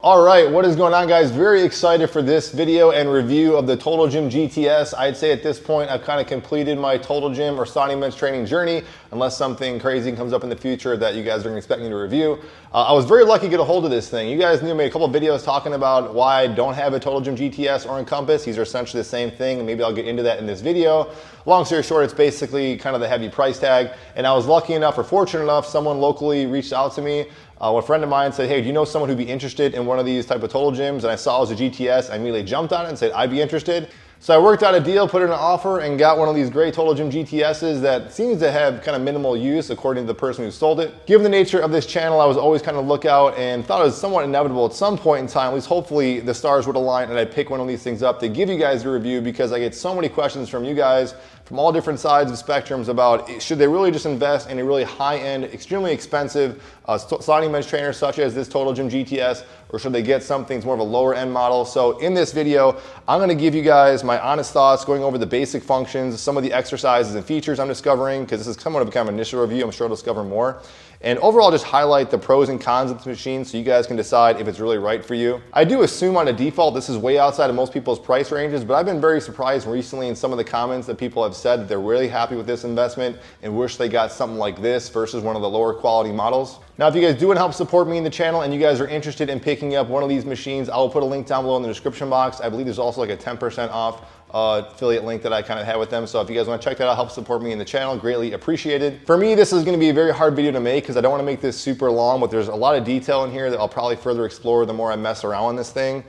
All right, what is going on, guys? Very excited for this video and review of the Total Gym GTS. I'd say at this point, I've kind of completed my Total Gym or Sonic Men's training journey, unless something crazy comes up in the future that you guys are expecting me to review. I was very lucky to get a hold of this thing. You guys knew I made a couple of videos talking about why I don't have a Total Gym GTS or Encompass. These are essentially the same thing, and maybe I'll get into that in this video. Long story short, it's basically kind of the heavy price tag, and I was lucky enough or fortunate enough, someone locally reached out to me. A friend of mine said, hey, do you know someone who'd be interested in one of these type of Total Gyms? And I saw it was a GTS. I immediately jumped on it and said, I'd be interested. So I worked out a deal, put in an offer, and got one of these great Total Gym GTSs that seems to have kind of minimal use according to the person who sold it. Given the nature of this channel, I was always kind of lookout and thought it was somewhat inevitable at some point in time, at least hopefully the stars would align and I'd pick one of these things up to give you guys a review, because I get so many questions from you guys from all different sides of spectrums about should they really just invest in a really high-end, extremely expensive Sonic Men's trainer such as this Total Gym GTS, or should they get something that's more of a lower end model? So in this video, I'm gonna give you guys my honest thoughts, going over the basic functions, some of the exercises and features I'm discovering, because this is somewhat of a kind of initial review. I'm sure I'll discover more. And overall, just highlight the pros and cons of this machine so you guys can decide if it's really right for you. I do assume on a default this is way outside of most people's price ranges, but I've been very surprised recently in some of the comments that people have said that they're really happy with this investment and wish they got something like this versus one of the lower quality models. Now, if you guys do want to help support me in the channel and you guys are interested in picking up one of these machines, I will put a link down below in the description box. I believe there's also like a 10% off affiliate link that I kind of have with them. So if you guys want to check that out, help support me in the channel, greatly appreciated. For me, this is going to be a very hard video to make because I don't want to make this super long, but there's a lot of detail in here that I'll probably further explore the more I mess around on this thing.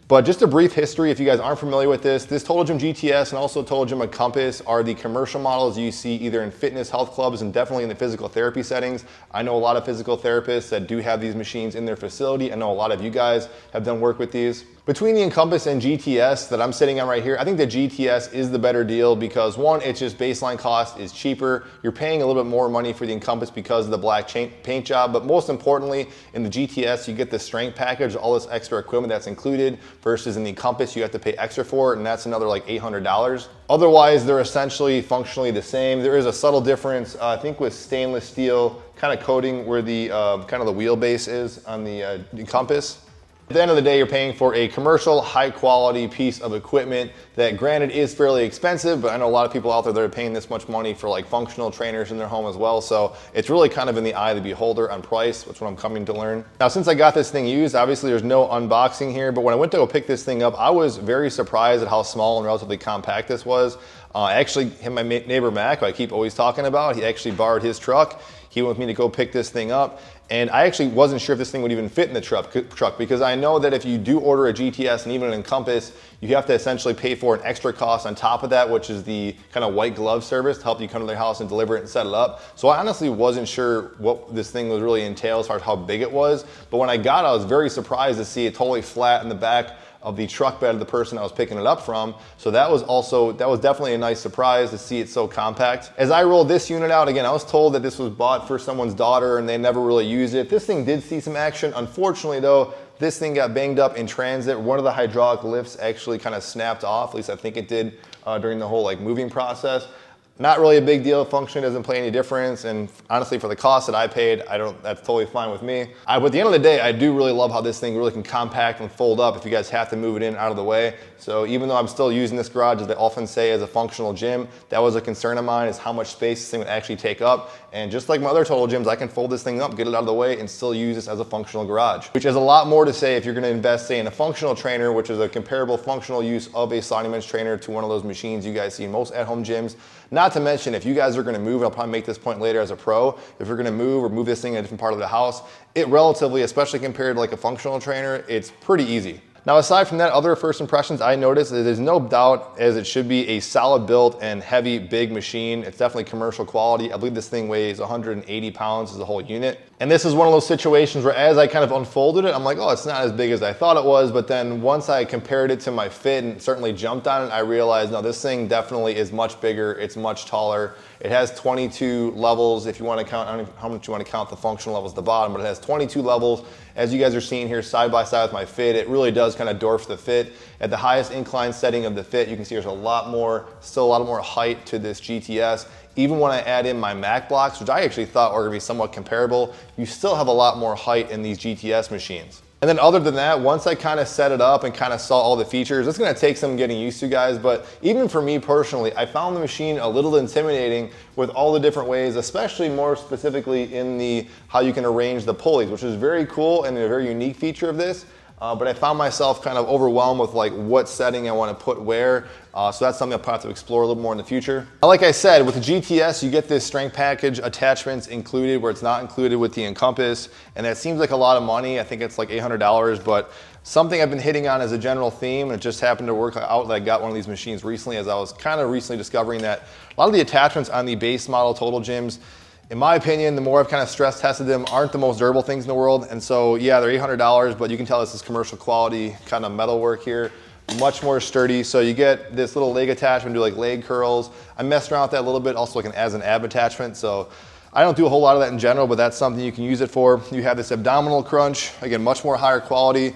But just a brief history, if you guys aren't familiar with this Total Gym GTS and also Total Gym Encompass are the commercial models you see either in fitness health clubs and definitely in the physical therapy settings. I know a lot of physical therapists that do have these machines in their facility. I know a lot of you guys have done work with these. Between the Encompass and GTS that I'm sitting on right here, I think the GTS is the better deal because one, it's just baseline cost is cheaper. You're paying a little bit more money for the Encompass because of the black paint job, but most importantly, in the GTS, you get the strength package, all this extra equipment that's included, versus in the Encompass, you have to pay extra for it, and that's another like $800. Otherwise, they're essentially functionally the same. There is a subtle difference, I think with stainless steel kind of coating where the kind of the wheelbase is on the Encompass. At the end of the day, you're paying for a commercial, high quality piece of equipment that granted is fairly expensive, but I know a lot of people out there that are paying this much money for like functional trainers in their home as well. So it's really kind of in the eye of the beholder on price. That's what I'm coming to learn. Now, since I got this thing used, obviously there's no unboxing here, but when I went to go pick this thing up, I was very surprised at how small and relatively compact this was. I actually had my neighbor Mac, who I keep always talking about, he actually borrowed his truck. He went with me to go pick this thing up. And I actually wasn't sure if this thing would even fit in the truck because I know that if you do order a GTS and even an Encompass, you have to essentially pay for an extra cost on top of that, which is the kind of white glove service to help you come to their house and deliver it and set it up. So I honestly wasn't sure what this thing was really entail as far as how big it was. But when I got it, I was very surprised to see it totally flat in the back of the truck bed of the person I was picking it up from. So that was definitely a nice surprise to see it so compact. As I rolled this unit out, again, I was told that this was bought for someone's daughter and they never really used it. This thing did see some action. Unfortunately though, this thing got banged up in transit. One of the hydraulic lifts actually kind of snapped off, at least I think it did during the whole like moving process. Not really a big deal. Function doesn't play any difference. And honestly, for the cost that I paid, that's totally fine with me. But at the end of the day, I do really love how this thing really can compact and fold up if you guys have to move it in out of the way. So even though I'm still using this garage, as they often say, as a functional gym, that was a concern of mine, is how much space this thing would actually take up. And just like my other Total Gyms, I can fold this thing up, get it out of the way, and still use this as a functional garage. Which has a lot more to say if you're gonna invest, say, in a functional trainer, which is a comparable functional use of a Sonic Men's trainer to one of those machines you guys see in most at-home gyms. Not to mention, if you guys are gonna move, and I'll probably make this point later as a pro, if you're gonna move or move this thing in a different part of the house, it relatively, especially compared to like a functional trainer, it's pretty easy. Now, aside from that, other first impressions I noticed that there's no doubt, as it should be, a solid built and heavy, big machine. It's definitely commercial quality. I believe this thing weighs 180 pounds as a whole unit. And this is one of those situations where as I kind of unfolded it, I'm like, oh, it's not as big as I thought it was. But then once I compared it to my fit and certainly jumped on it, I realized, no, this thing definitely is much bigger. It's much taller. It has 22 levels. If you want to count, I don't know how much you want to count the functional levels at the bottom, but it has 22 levels. As you guys are seeing here side by side with my fit, it really does kind of dwarf the fit. At the highest incline setting of the fit, you can see there's still a lot more height to this GTS. Even when I add in my Mac blocks, which I actually thought were gonna be somewhat comparable, you still have a lot more height in these GTS machines. And then other than that, once I kind of set it up and kind of saw all the features, it's gonna take some getting used to, guys, but even for me personally, I found the machine a little intimidating with all the different ways, especially more specifically in the how you can arrange the pulleys, which is very cool and a very unique feature of this. But I found myself kind of overwhelmed with like what setting I want to put where. So that's something I'll probably have to explore a little more in the future. Like I said, with the GTS, you get this strength package attachments included where it's not included with the Encompass. And that seems like a lot of money. I think it's like $800, but something I've been hitting on as a general theme, and it just happened to work out that I got one of these machines recently, as I was kind of recently discovering that a lot of the attachments on the base model Total Gyms, in my opinion, the more I've kind of stress tested them, aren't the most durable things in the world. And so, yeah, they're $800, but you can tell this is commercial quality kind of metal work here, much more sturdy. So you get this little leg attachment, do like leg curls. I messed around with that a little bit, also like as an ab attachment. So I don't do a whole lot of that in general, but that's something you can use it for. You have this abdominal crunch, again, much more higher quality.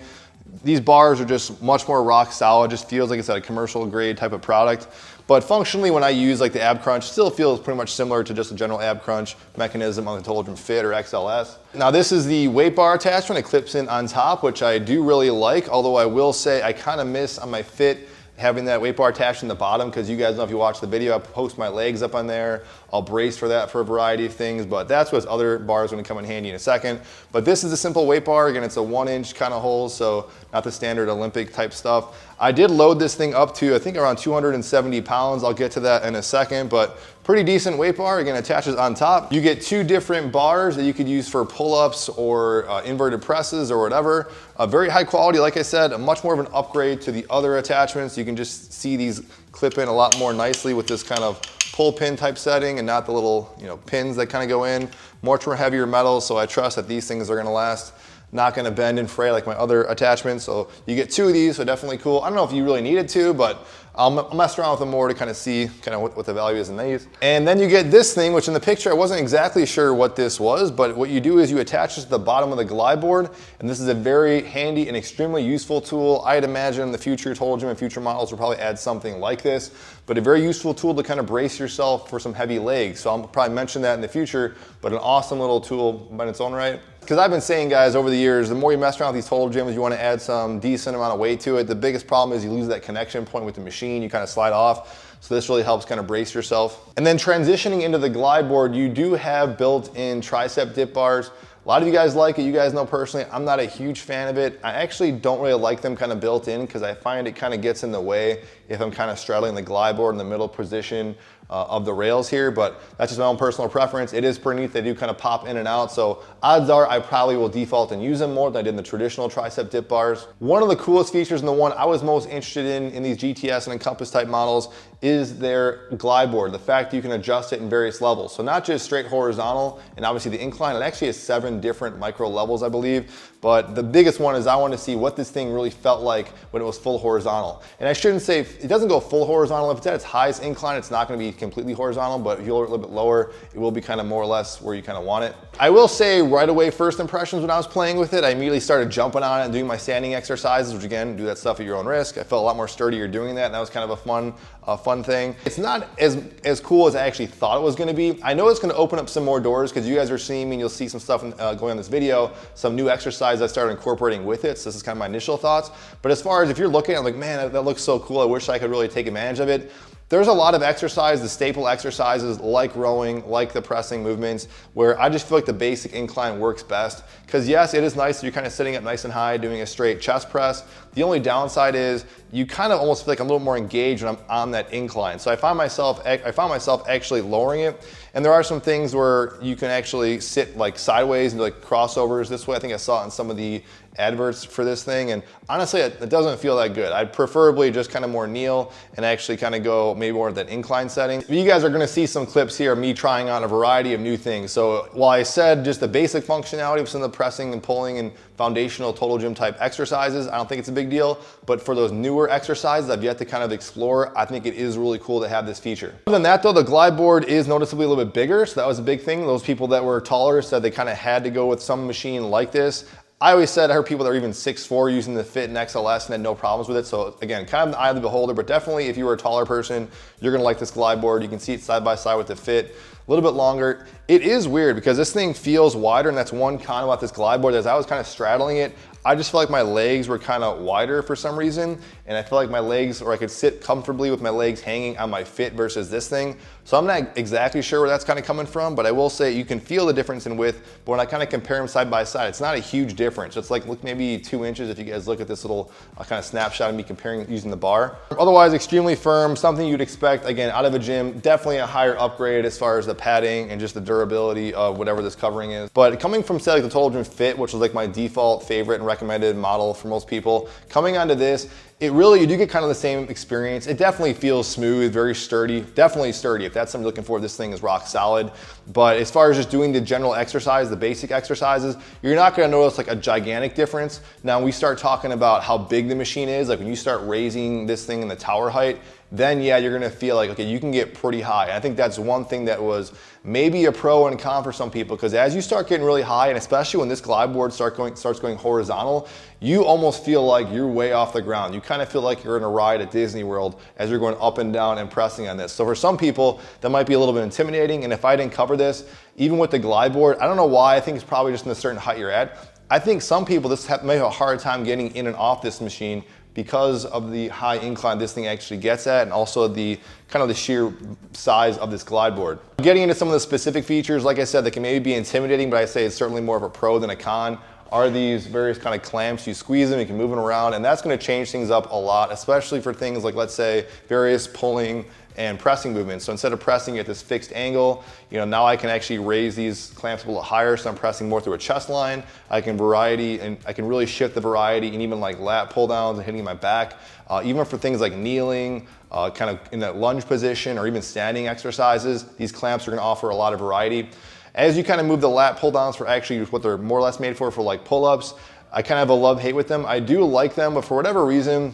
These bars are just much more rock solid, just feels like it's a commercial grade type of product. But functionally, when I use like the ab crunch, still feels pretty much similar to just a general ab crunch mechanism on the Total Gym Fit or XLS. Now this is the weight bar attachment. It clips in on top, which I do really like, although I will say I kind of miss on my Fit having that weight bar attached in the bottom, because you guys know if you watch the video, I post my legs up on there. I'll brace for that for a variety of things, but that's what other bars are gonna come in handy in a second. But this is a simple weight bar. Again, it's a 1-inch kind of hole, so not the standard Olympic type stuff. I did load this thing up to, I think, around 270 pounds. I'll get to that in a second, but pretty decent weight bar. Again, attaches on top. You get 2 different bars that you could use for pull-ups or inverted presses or whatever. Very high quality, like I said, much more of an upgrade to the other attachments. You can just see these clip in a lot more nicely with this kind of pull pin type setting and not the little pins that kind of go in. Much more heavier metal, so I trust that these things are gonna last. Not gonna bend and fray like my other attachments. So you get 2 of these, so definitely cool. I don't know if you really needed to, but I'll mess around with them more to kind of see kind of what the value is in these. And then you get this thing, which in the picture, I wasn't exactly sure what this was, but what you do is you attach this to the bottom of the Glideboard, and this is a very handy and extremely useful tool. I'd imagine in the future, Total Gym and future models will probably add something like this, but a very useful tool to kind of brace yourself for some heavy legs. So I'll probably mention that in the future, but an awesome little tool in its own right. Because I've been saying, guys, over the years, the more you mess around with these Total Gyms, you want to add some decent amount of weight to it. The biggest problem is you lose that connection point with the machine. You kind of slide off. So this really helps kind of brace yourself. And then transitioning into the Glideboard, you do have built-in tricep dip bars. A lot of you guys like it. You guys know personally, I'm not a huge fan of it. I actually don't really like them kind of built in because I find it kind of gets in the way if I'm kind of straddling the Glideboard in the middle position of the rails here, but that's just my own personal preference. It is pretty neat. They do kind of pop in and out, so odds are I probably will default and use them more than I did in the traditional tricep dip bars. One of the coolest features, and the one I was most interested in these GTS and Encompass type models, is their Glideboard. The fact that you can adjust it in various levels. So not just straight horizontal, and obviously the incline, it actually has 7 different micro levels, I believe. But the biggest one is I want to see what this thing really felt like when it was full horizontal. And I shouldn't say, it doesn't go full horizontal. If it's at its highest incline, it's not going to be completely horizontal, but if you lower it a little bit lower, it will be kind of more or less where you kind of want it. I will say right away, first impressions when I was playing with it, I immediately started jumping on it and doing my standing exercises, which again, do that stuff at your own risk. I felt a lot more sturdier doing that, and that was kind of a fun thing. It's not as cool as I actually thought it was going to be. I know it's going to open up some more doors because you guys are seeing me and you'll see some stuff going on this video, some new exercises I started incorporating with it. So this is kind of my initial thoughts. But as far as if you're looking at it, like, man, that looks so cool, I wish I could really take advantage of it. There's a lot of exercise, the staple exercises like rowing, like the pressing movements, where I just feel like the basic incline works best. Because yes, it is nice that you're kind of sitting up nice and high doing a straight chest press. The only downside is you kind of almost feel like I'm a little more engaged when I'm on that incline. So I found myself actually lowering it. And there are some things where you can actually sit like sideways and do like crossovers this way. I think I saw it in some of the adverts for this thing, and honestly it doesn't feel that good. I'd preferably just kind of more kneel and actually kind of go maybe more at that incline setting. You guys are going to see some clips here of me trying on a variety of new things. So while I said just the basic functionality of some of the pressing and pulling and foundational Total Gym type exercises, I don't think it's a big deal, but for those newer exercises I've yet to kind of explore, I think it is really cool to have this feature. Other than that though, the Glideboard is noticeably a little bit bigger, so that was a big thing. Those people that were taller said they kind of had to go with some machine like this. I always said I heard people that are even 6'4" using the Fit and XLS and had no problems with it. So again, kind of the eye of the beholder, but definitely if you were a taller person, you're gonna like this Glideboard. You can see it side by side with the Fit, a little bit longer. It is weird because this thing feels wider, and that's one con about this Glideboard. As I was kind of straddling it, I just felt like my legs were kind of wider for some reason, and I feel like my legs, or I could sit comfortably with my legs hanging on my fit versus this thing. So I'm not exactly sure where that's kind of coming from, but I will say you can feel the difference in width. But when I kind of compare them side by side, it's not a huge difference. It's like, look, maybe 2 inches if you guys look at this little kind of snapshot of me comparing using the bar. Otherwise, extremely firm, something you'd expect, again, out of a gym. Definitely a higher upgrade as far as the padding and just the durability of whatever this covering is. But coming from, say, like the Total Gym Fit, which was like my default favorite and recommended model for most people, coming onto this, you do get kind of the same experience. It definitely feels smooth, very sturdy, definitely sturdy. If that's something you're looking for, this thing is rock solid. But as far as just doing the general exercise, the basic exercises, you're not gonna notice like a gigantic difference. Now we start talking about how big the machine is, like when you start raising this thing in the tower height, then yeah, you're gonna feel like, okay, you can get pretty high. And I think that's one thing that was maybe a pro and con for some people, because as you start getting really high, and especially when this glide board starts going horizontal, you almost feel like you're way off the ground. You kind of feel like you're in a ride at Disney World as you're going up and down and pressing on this. So for some people, that might be a little bit intimidating. And if I didn't cover this, even with the glide board, I don't know why, I think it's probably just in a certain height you're at. I think some people may have a hard time getting in and off this machine because of the high incline this thing actually gets at, and also the kind of the sheer size of this glide board. Getting into some of the specific features, like I said, that can maybe be intimidating, but I say it's certainly more of a pro than a con, are these various kind of clamps. You squeeze them, you can move them around, and that's gonna change things up a lot, especially for things like, let's say, various pulling and pressing movements. So instead of pressing at this fixed angle, now I can actually raise these clamps a little higher, so I'm pressing more through a chest line. I can really shift the variety, and even like lat pull downs and hitting my back. Even for things like kneeling, kind of in that lunge position, or even standing exercises, these clamps are gonna offer a lot of variety. As you kind of move the lat pull downs for actually what they're more or less made for like pull-ups, I kind of have a love-hate with them. I do like them, but for whatever reason,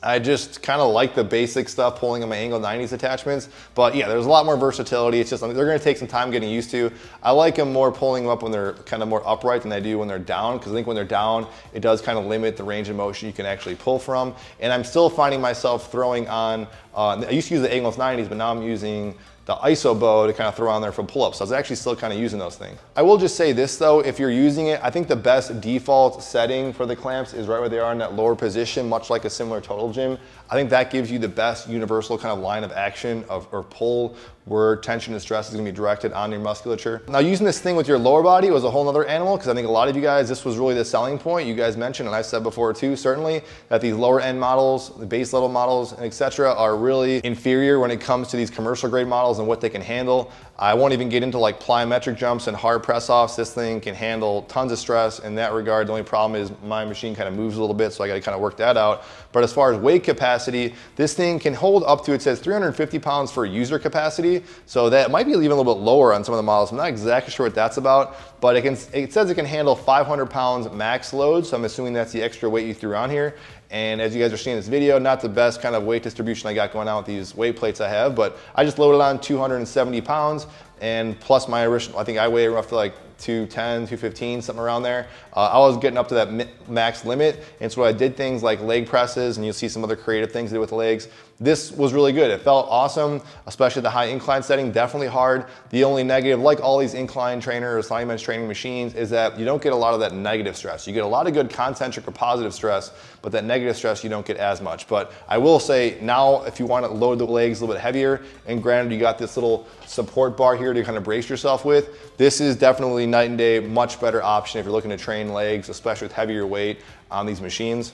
I just kind of like the basic stuff, pulling on my angle 90s attachments. But yeah, there's a lot more versatility. It's just, they're gonna take some time getting used to. I like them more pulling them up when they're kind of more upright than I do when they're down, because I think when they're down, it does kind of limit the range of motion you can actually pull from. And I'm still finding myself throwing on, I used to use the angle 90s, but now I'm using the ISO bow to kind of throw on there for pull-ups. So I was actually still kind of using those things. I will just say this though, if you're using it, I think the best default setting for the clamps is right where they are in that lower position, much like a similar Total Gym. I think that gives you the best universal kind of line of action or pull where tension and stress is gonna be directed on your musculature. Now using this thing with your lower body was a whole nother animal, because I think a lot of you guys, this was really the selling point. You guys mentioned, and I've said before too, certainly, that these lower end models, the base level models, and etc. are really inferior when it comes to these commercial grade models and what they can handle. I won't even get into like plyometric jumps and hard press offs. This thing can handle tons of stress in that regard. The only problem is my machine kind of moves a little bit, so I gotta kind of work that out. But as far as weight capacity, this thing can hold up to, it says 350 pounds for user capacity. So that might be even a little bit lower on some of the models. I'm not exactly sure what that's about, but it says it can handle 500 pounds max load. So I'm assuming that's the extra weight you threw on here. And as you guys are seeing in this video, not the best kind of weight distribution I got going on with these weight plates I have, but I just loaded on 270 pounds, and plus my original, I think I weigh roughly like 210, 215, something around there. I was getting up to that max limit, and so I did things like leg presses, and you'll see some other creative things I did with legs. This was really good. It felt awesome, especially the high incline setting, definitely hard. The only negative, like all these incline trainer or Science Bench training machines, is that you don't get a lot of that negative stress. You get a lot of good concentric or positive stress, but that negative stress you don't get as much. But I will say now, if you want to load the legs a little bit heavier, and granted you got this little support bar here to kind of brace yourself with, this is definitely night and day, much better option if you're looking to train legs, especially with heavier weight on these machines.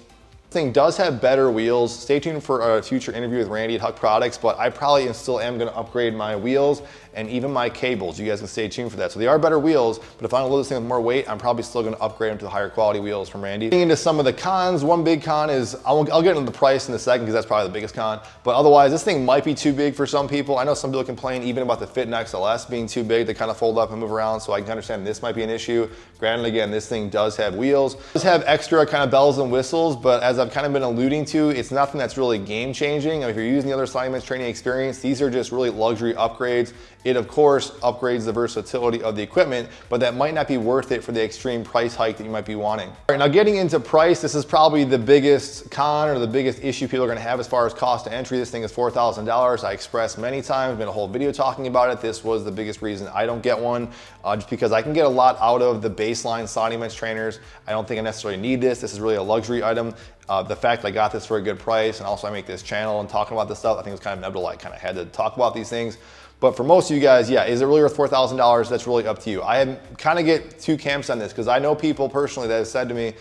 Thing does have better wheels. Stay tuned for a future interview with Randy at Huck Products, but I probably still am going to upgrade my wheels and even my cables. You guys can stay tuned for that. So they are better wheels, but if I want to load this thing with more weight, I'm probably still going to upgrade them to the higher quality wheels from Randy. Getting into some of the cons, one big con is, I'll get into the price in a second because that's probably the biggest con, but otherwise this thing might be too big for some people. I know some people complain even about the Fit XLS being too big. They kind of fold up and move around, so I can understand this might be an issue. Granted, again, this thing does have wheels. It does have extra kind of bells and whistles, but as I've I've kind of been alluding to, it's nothing that's really game changing. If you're using the other Sliding Bench training experience, these are just really luxury upgrades. It of course upgrades the versatility of the equipment, but that might not be worth it for the extreme price hike that you might be wanting. All right, now getting into price, this is probably the biggest con or the biggest issue people are gonna have as far as cost to entry. This thing is $4,000. I expressed many times, made a whole video talking about it. This was the biggest reason I don't get one, just because I can get a lot out of the baseline Sliding Bench trainers. I don't think I necessarily need this. This is really a luxury item. The fact that I got this for a good price, and also I make this channel and talking about this stuff, I think it's kind of inevitable. I kind of had to talk about these things. But for most of you guys, yeah, is it really worth $4,000? That's really up to you. I kind of get two camps on this because I know people personally that have said to me,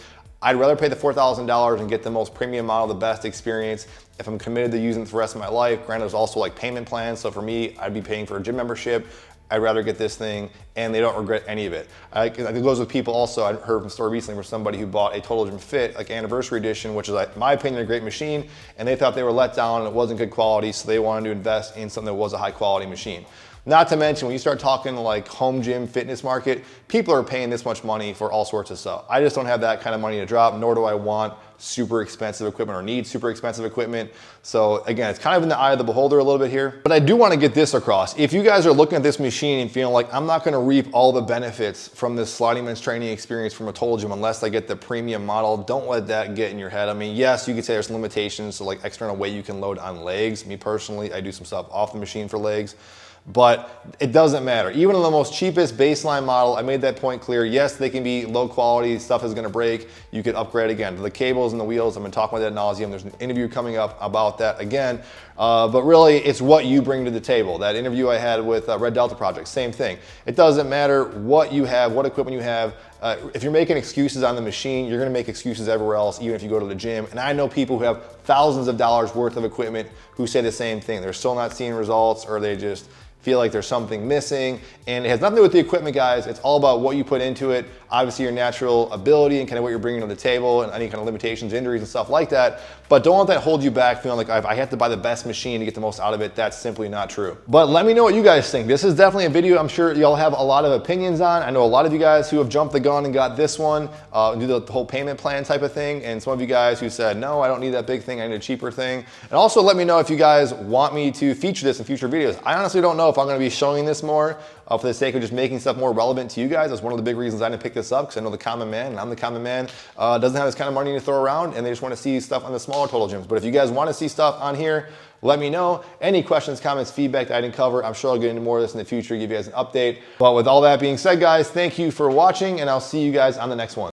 I'd rather pay the $4,000 and get the most premium model, the best experience. If I'm committed to using it for the rest of my life, granted, there's also like payment plans. So for me, I'd be paying for a gym membership. I'd rather get this thing and they don't regret any of it. It goes with people also. I heard from a story recently where somebody who bought a Total Gym Fit, like anniversary edition, which is, like, in my opinion, a great machine, and they thought they were let down and it wasn't good quality, so they wanted to invest in something that was a high quality machine. Not to mention, when you start talking like home gym fitness market, people are paying this much money for all sorts of stuff. I just don't have that kind of money to drop, nor do I want super expensive equipment or need super expensive equipment. So again, it's kind of in the eye of the beholder a little bit here, but I do want to get this across. If you guys are looking at this machine and feeling like I'm not going to reap all the benefits from this Sliding Bench training experience from a Total Gym unless I get the premium model, don't let that get in your head. I mean, yes, you could say there's limitations to like external weight you can load on legs. Me personally, I do some stuff off the machine for legs. But it doesn't matter. Even on the most cheapest baseline model, I made that point clear. Yes, they can be low quality, stuff is gonna break. You could upgrade again. The cables and the wheels, I've been talking about that ad nauseum. There's an interview coming up about that again. But really, it's what you bring to the table. That interview I had with Red Delta Project, same thing. It doesn't matter what you have, what equipment you have. If you're making excuses on the machine, you're gonna make excuses everywhere else, even if you go to the gym. And I know people who have thousands of dollars worth of equipment who say the same thing. They're still not seeing results, or they just feel like there's something missing. And it has nothing to do with the equipment, guys. It's all about what you put into it. Obviously your natural ability and kind of what you're bringing to the table and any kind of limitations, injuries and stuff like that. But don't let that hold you back feeling like I have to buy the best machine to get the most out of it. That's simply not true. But let me know what you guys think. This is definitely a video I'm sure y'all have a lot of opinions on. I know a lot of you guys who have jumped the gun and got this one, do the whole payment plan type of thing. And some of you guys who said, no, I don't need that big thing, I need a cheaper thing. And also let me know if you guys want me to feature this in future videos. I honestly don't know if I'm gonna be showing this more for the sake of just making stuff more relevant to you guys. That's one of the big reasons I didn't pick this up, because I know the common man, and I'm the common man, doesn't have this kind of money to throw around, and they just want to see stuff on the smaller Total Gyms. But if you guys want to see stuff on here, let me know. Any questions, comments, feedback that I didn't cover, I'm sure I'll get into more of this in the future, give you guys an update. But with all that being said, guys, thank you for watching, and I'll see you guys on the next one.